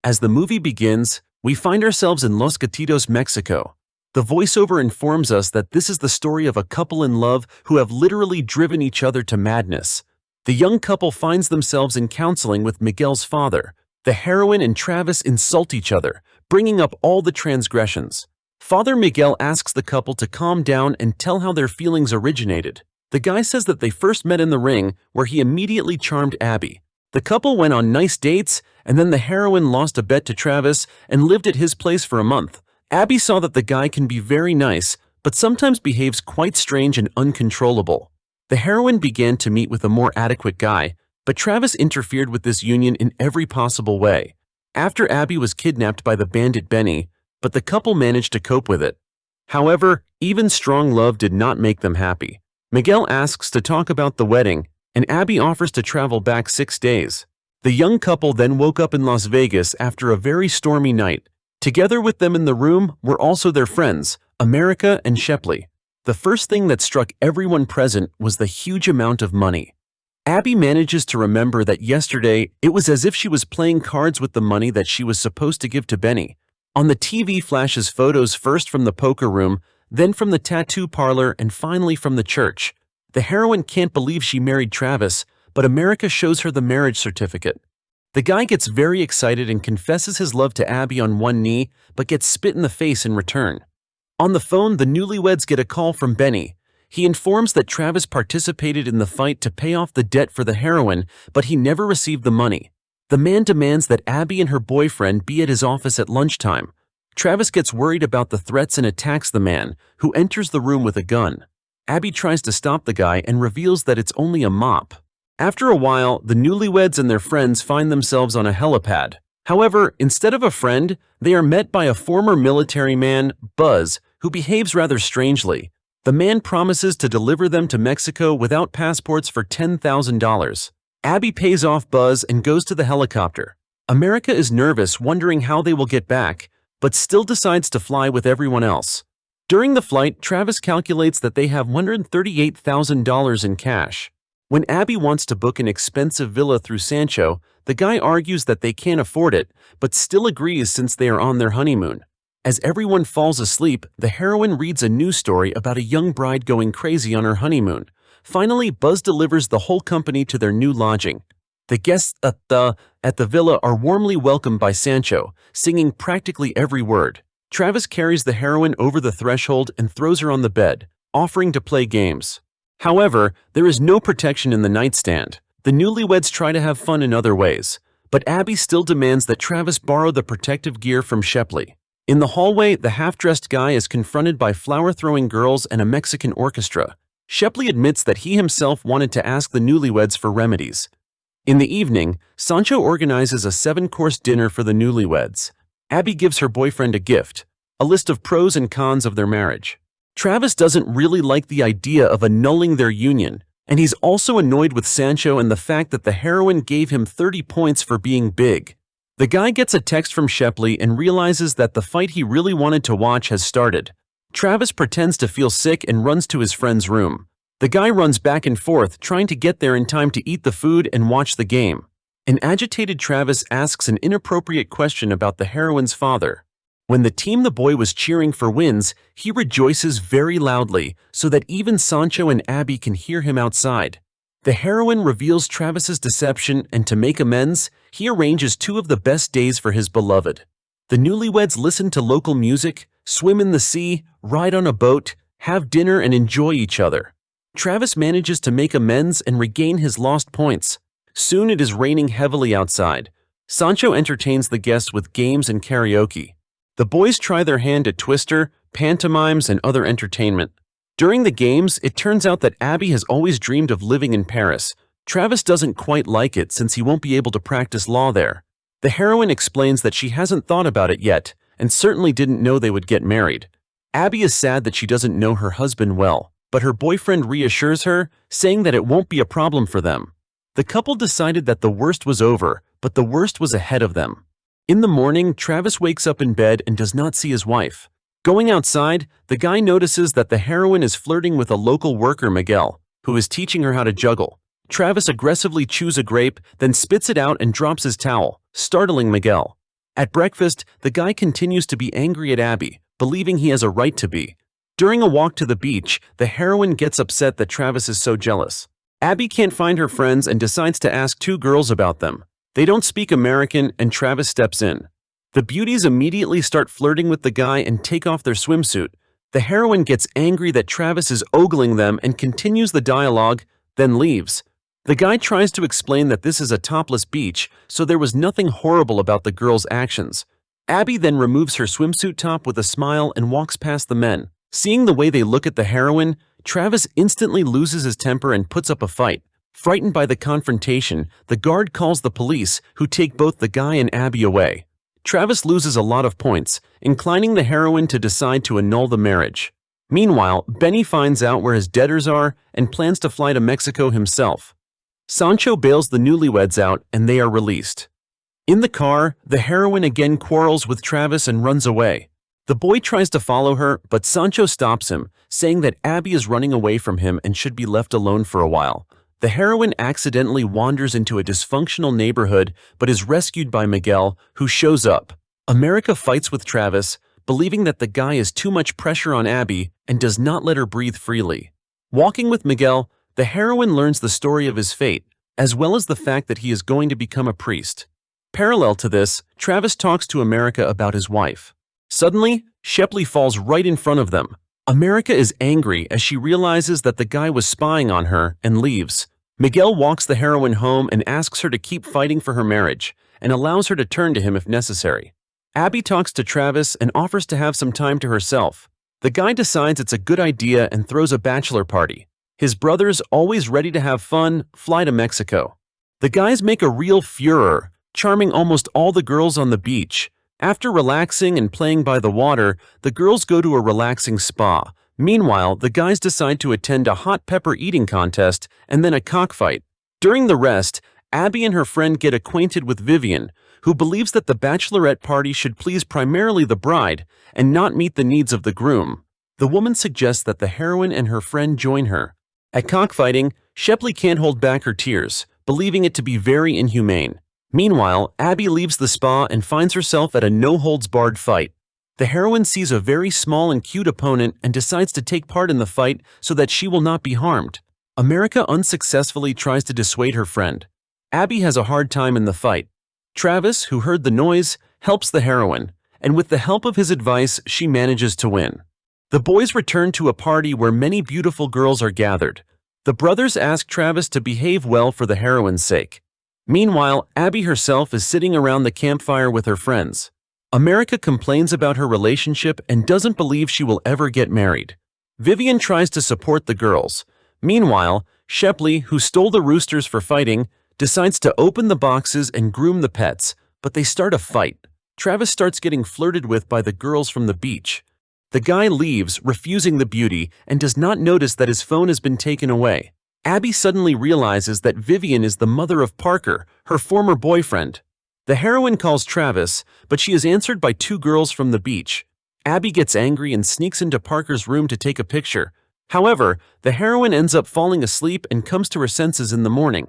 As the movie begins, we find ourselves in Los Gatitos, Mexico. The voiceover informs us that this is the story of a couple in love who have literally driven each other to madness. The young couple finds themselves in counseling with Miguel's father. The heroine and Travis insult each other, bringing up all the transgressions. Father Miguel asks the couple to calm down and tell how their feelings originated. The guy says that they first met in the ring, where he immediately charmed Abby. The couple went on nice dates, and then the heroine lost a bet to Travis and lived at his place for a month. Abby saw that the guy can be very nice, but sometimes behaves quite strange and uncontrollable. The heroine began to meet with a more adequate guy, but Travis interfered with this union in every possible way. After Abby was kidnapped by the bandit Benny, but the couple managed to cope with it. However, even strong love did not make them happy. Miguel asks to talk about the wedding, and Abby offers to travel back 6 days. The young couple then woke up in Las Vegas after a very stormy night. Together with them in the room were also their friends, America and Shepley. The first thing that struck everyone present was the huge amount of money. Abby manages to remember that yesterday it was as if she was playing cards with the money that she was supposed to give to Benny. On the TV flashes photos first from the poker room, then from the tattoo parlor, and finally from the church. The heroine can't believe she married Travis, but America shows her the marriage certificate. The guy gets very excited and confesses his love to Abby on one knee, but gets spit in the face in return. On the phone, the newlyweds get a call from Benny. He informs that Travis participated in the fight to pay off the debt for the heroine, but he never received the money. The man demands that Abby and her boyfriend be at his office at lunchtime. Travis gets worried about the threats and attacks the man, who enters the room with a gun. Abby tries to stop the guy and reveals that it's only a mop. After a while, the newlyweds and their friends find themselves on a helipad. However, instead of a friend, they are met by a former military man, Buzz, who behaves rather strangely. The man promises to deliver them to Mexico without passports for $10,000. Abby pays off Buzz and goes to the helicopter. America is nervous, wondering how they will get back, but still decides to fly with everyone else. During the flight, Travis calculates that they have $138,000 in cash. When Abby wants to book an expensive villa through Sancho, the guy argues that they can't afford it, but still agrees since they are on their honeymoon. As everyone falls asleep, the heroine reads a news story about a young bride going crazy on her honeymoon. Finally, Buzz delivers the whole company to their new lodging. The guests at the villa are warmly welcomed by Sancho, singing practically every word. Travis carries the heroine over the threshold and throws her on the bed, offering to play games. However, there is no protection in the nightstand. The newlyweds try to have fun in other ways, but Abby still demands that Travis borrow the protective gear from Shepley. In the hallway, the half-dressed guy is confronted by flower-throwing girls and a Mexican orchestra. Shepley admits that he himself wanted to ask the newlyweds for remedies. In the evening, Sancho organizes a 7-course dinner for the newlyweds. Abby gives her boyfriend a gift, a list of pros and cons of their marriage. Travis doesn't really like the idea of annulling their union, and he's also annoyed with Sancho and the fact that the heroine gave him 30 points for being big. The guy gets a text from Shepley and realizes that the fight he really wanted to watch has started. Travis pretends to feel sick and runs to his friend's room. The guy runs back and forth, trying to get there in time to eat the food and watch the game. An agitated Travis asks an inappropriate question about the heroine's father. When the team the boy was cheering for wins, he rejoices very loudly so that even Sancho and Abby can hear him outside. The heroine reveals Travis's deception, and to make amends, he arranges 2 of the best days for his beloved. The newlyweds listen to local music, swim in the sea, ride on a boat, have dinner, and enjoy each other. Travis manages to make amends and regain his lost points. Soon it is raining heavily outside. Sancho entertains the guests with games and karaoke. The boys try their hand at Twister, pantomimes, and other entertainment. During the games, it turns out that Abby has always dreamed of living in Paris. Travis doesn't quite like it since he won't be able to practice law there. The heroine explains that she hasn't thought about it yet, and certainly didn't know they would get married. Abby is sad that she doesn't know her husband well, but her boyfriend reassures her, saying that it won't be a problem for them. The couple decided that the worst was over, but the worst was ahead of them. In the morning, Travis wakes up in bed and does not see his wife. Going outside, the guy notices that the heroine is flirting with a local worker, Miguel, who is teaching her how to juggle. Travis aggressively chews a grape, then spits it out and drops his towel, startling Miguel. At breakfast, the guy continues to be angry at Abby, believing he has a right to be. During a walk to the beach, the heroine gets upset that Travis is so jealous. Abby can't find her friends and decides to ask two girls about them. They don't speak American and Travis steps in. The beauties immediately start flirting with the guy and take off their swimsuit. The heroine gets angry that Travis is ogling them and continues the dialogue, then leaves. The guy tries to explain that this is a topless beach, so there was nothing horrible about the girl's actions. Abby then removes her swimsuit top with a smile and walks past the men. Seeing the way they look at the heroine, Travis instantly loses his temper and puts up a fight. Frightened by the confrontation, the guard calls the police, who take both the guy and Abby away. Travis loses a lot of points, inclining the heroine to decide to annul the marriage. Meanwhile, Benny finds out where his debtors are and plans to fly to Mexico himself. Sancho bails the newlyweds out and they are released. In the car, the heroine again quarrels with Travis and runs away. The boy tries to follow her, but Sancho stops him, saying that Abby is running away from him and should be left alone for a while. The heroine accidentally wanders into a dysfunctional neighborhood but is rescued by Miguel, who shows up. America fights with Travis, believing that the guy is too much pressure on Abby and does not let her breathe freely. Walking with Miguel, the heroine learns the story of his fate, as well as the fact that he is going to become a priest. Parallel to this, Travis talks to America about his wife. Suddenly, Shepley falls right in front of them. America is angry as she realizes that the guy was spying on her and leaves. Miguel walks the heroine home and asks her to keep fighting for her marriage, and allows her to turn to him if necessary. Abby talks to Travis and offers to have some time to herself. The guy decides it's a good idea and throws a bachelor party. His brothers, always ready to have fun, fly to Mexico. The guys make a real furor, charming almost all the girls on the beach. After relaxing and playing by the water, the girls go to a relaxing spa. Meanwhile, the guys decide to attend a hot pepper eating contest and then a cockfight. During the rest, Abby and her friend get acquainted with Vivian, who believes that the bachelorette party should please primarily the bride and not meet the needs of the groom. The woman suggests that the heroine and her friend join her. At cockfighting, Shepley can't hold back her tears, believing it to be very inhumane. Meanwhile, Abby leaves the spa and finds herself at a no-holds-barred fight. The heroine sees a very small and cute opponent and decides to take part in the fight so that she will not be harmed. America unsuccessfully tries to dissuade her friend. Abby has a hard time in the fight. Travis, who heard the noise, helps the heroine, and with the help of his advice, she manages to win. The boys return to a party where many beautiful girls are gathered. The brothers ask Travis to behave well for the heroine's sake. Meanwhile, Abby herself is sitting around the campfire with her friends. America complains about her relationship and doesn't believe she will ever get married. Vivian tries to support the girls. Meanwhile, Shepley, who stole the roosters for fighting, decides to open the boxes and groom the pets, but they start a fight. Travis starts getting flirted with by the girls from the beach. The guy leaves, refusing the beauty, and does not notice that his phone has been taken away. Abby suddenly realizes that Vivian is the mother of Parker, her former boyfriend. The heroine calls Travis, but she is answered by two girls from the beach. Abby gets angry and sneaks into Parker's room to take a picture. However, the heroine ends up falling asleep and comes to her senses in the morning.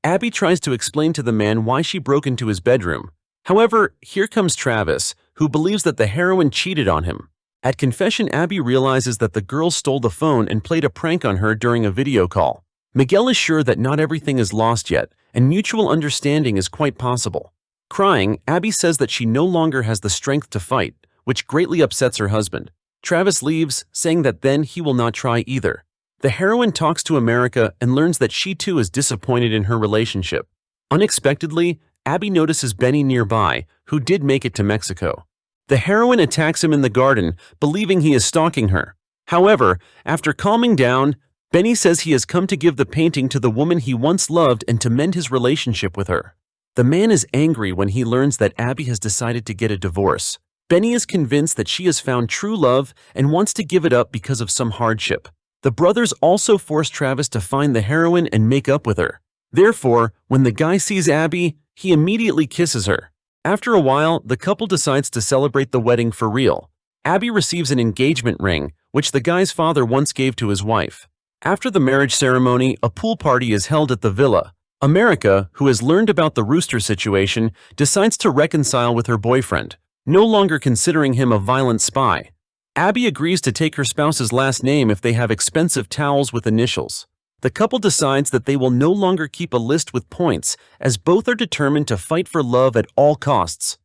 Abby tries to explain to the man why she broke into his bedroom. However, here comes Travis, who believes that the heroine cheated on him. At confession, Abby realizes that the girls stole the phone and played a prank on her during a video call. Miguel is sure that not everything is lost yet, and mutual understanding is quite possible. Crying, Abby says that she no longer has the strength to fight, which greatly upsets her husband. Travis leaves, saying that then he will not try either. The heroine talks to America and learns that she too is disappointed in her relationship. Unexpectedly, Abby notices Benny nearby, who did make it to Mexico. The heroine attacks him in the garden, believing he is stalking her. However, after calming down, Benny says he has come to give the painting to the woman he once loved and to mend his relationship with her. The man is angry when he learns that Abby has decided to get a divorce. Benny is convinced that she has found true love and wants to give it up because of some hardship. The brothers also force Travis to find the heroine and make up with her. Therefore, when the guy sees Abby, he immediately kisses her. After a while, the couple decides to celebrate the wedding for real. Abby receives an engagement ring, which the guy's father once gave to his wife. After the marriage ceremony, a pool party is held at the villa. America, who has learned about the rooster situation, decides to reconcile with her boyfriend, no longer considering him a violent spy. Abby agrees to take her spouse's last name if they have expensive towels with initials. The couple decides that they will no longer keep a list with points, as both are determined to fight for love at all costs.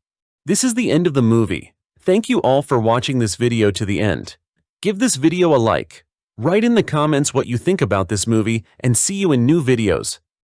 This is the end of the movie. Thank you all for watching this video to the end. Give this video a like. Write in the comments what you think about this movie, and see you in new videos.